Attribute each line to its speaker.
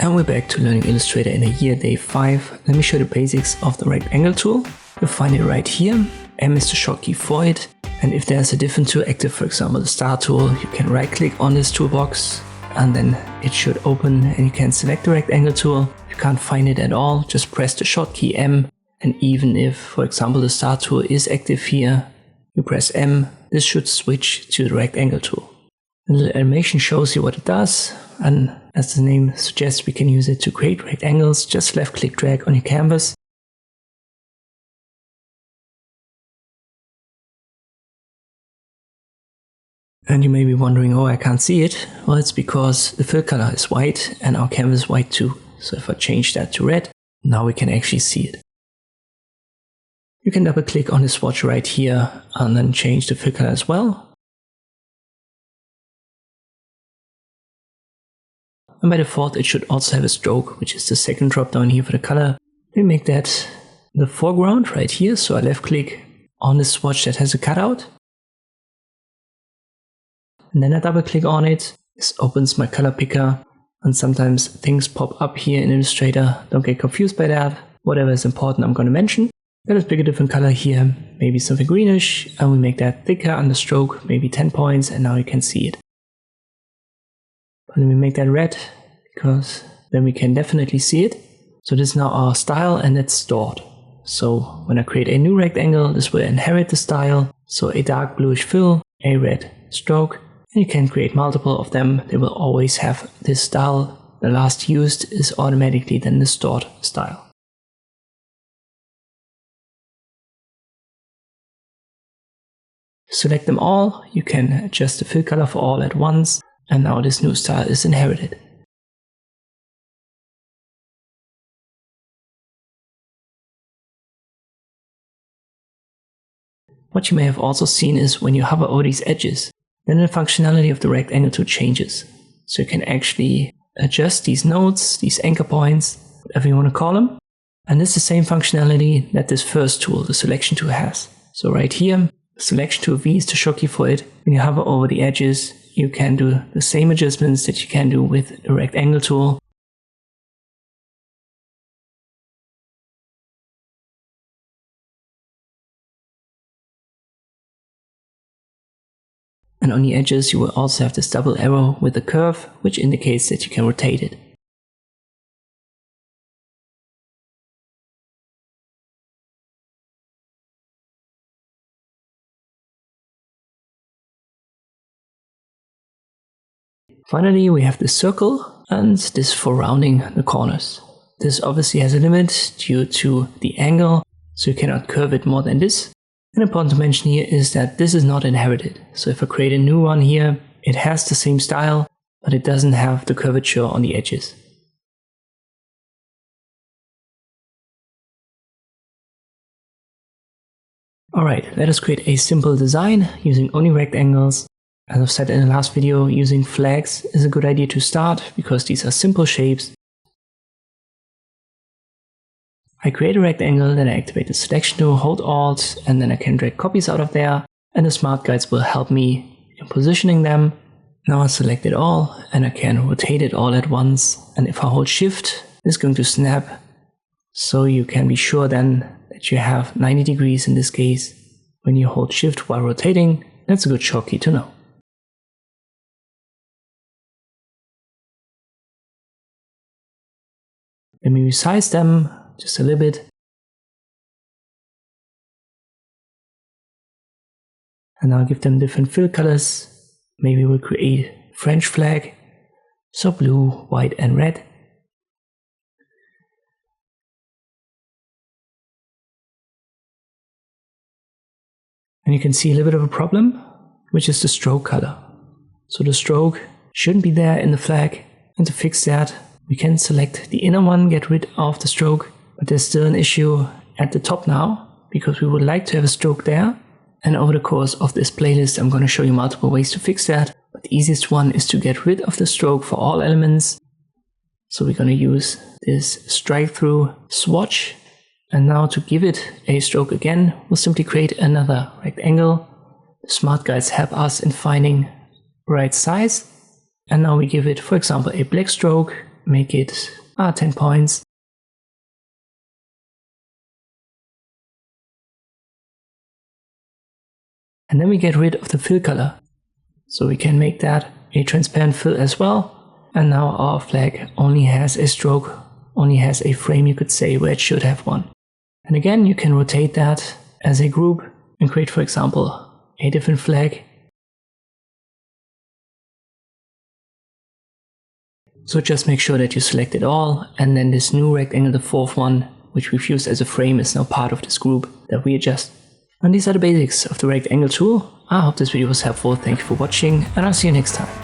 Speaker 1: And we're back to learning Illustrator in a year, day 5. Let me show the basics of the rectangle tool. You'll find it right here. M is the shortcut for it. And if there's a different tool active, for example the star tool, you can right click on this toolbox and then it should open and you can select the rectangle tool. If you can't find it at all, just press the shortcut M. And even if, for example, the star tool is active here, you press M, this should switch to the rectangle tool. The little animation shows you what it does, and as the name suggests, we can use it to create rectangles. Just left click drag on your canvas. And you may be wondering, oh, I can't see it. Well, it's because the fill color is white and our canvas is white too. So if I change that to red, now we can actually see it. You can double click on the swatch right here and then change the fill color as well. And by default, it should also have a stroke, which is the second drop down here for the color. We make that the foreground right here. So I left click on the swatch that has a cutout. And then I double click on it. This opens my color picker. And sometimes things pop up here in Illustrator. Don't get confused by that. Whatever is important, I'm going to mention. Let us pick a different color here. Maybe something greenish. And we make that thicker on the stroke, maybe 10 points. And now you can see it. And we make that red, because then we can definitely see it. So this is now our style and it's stored. So when I create a new rectangle, this will inherit the style. So a dark bluish fill, a red stroke, and you can create multiple of them. They will always have this style. The last used is automatically then the stored style. Select them all. You can adjust the fill color for all at once. And now this new style is inherited. What you may have also seen is when you hover over these edges, then the functionality of the rectangle tool changes. So you can actually adjust these nodes, these anchor points, whatever you want to call them. And this is the same functionality that this first tool, the selection tool, has. So right here, the selection tool V is the shortcut for it. When you hover over the edges, you can do the same adjustments that you can do with a rectangle tool. And on the edges you will also have this double arrow with a curve, which indicates that you can rotate it. Finally, we have this circle and this for rounding the corners. This obviously has a limit due to the angle, so you cannot curve it more than this. And important to mention here is that this is not inherited. So if I create a new one here, it has the same style, but it doesn't have the curvature on the edges. Alright, let us create a simple design using only rectangles. As I've said in the last video, using flags is a good idea to start because these are simple shapes. I create a rectangle, then I activate the selection tool, hold Alt, and then I can drag copies out of there, and the smart guides will help me in positioning them. Now I select it all, and I can rotate it all at once, and if I hold Shift, it's going to snap, so you can be sure then that you have 90 degrees in this case. When you hold Shift while rotating, that's a good shortcut to know. Let me resize them just a little bit. And now give them different fill colors. Maybe we'll create a French flag. So blue, white and red. And you can see a little bit of a problem, which is the stroke color. So the stroke shouldn't be there in the flag. And to fix that, we can select the inner one, get rid of the stroke, but there's still an issue at the top now, because we would like to have a stroke there. And over the course of this playlist, I'm going to show you multiple ways to fix that. But the easiest one is to get rid of the stroke for all elements. So we're going to use this strike through swatch. And now to give it a stroke again, we'll simply create another rectangle. The smart guides help us in finding right size. And now we give it, for example, a black stroke. make it 10 points. And then we get rid of the fill color. So we can make that a transparent fill as well. And now our flag only has a stroke, only has a frame, you could say, where it should have one. And again, you can rotate that as a group and create, for example, a different flag. So just make sure that you select it all, and then this new rectangle, the fourth one, which we've used as a frame, is now part of this group that we adjust. And these are the basics of the rectangle tool. I hope this video was helpful, thank you for watching, and I'll see you next time.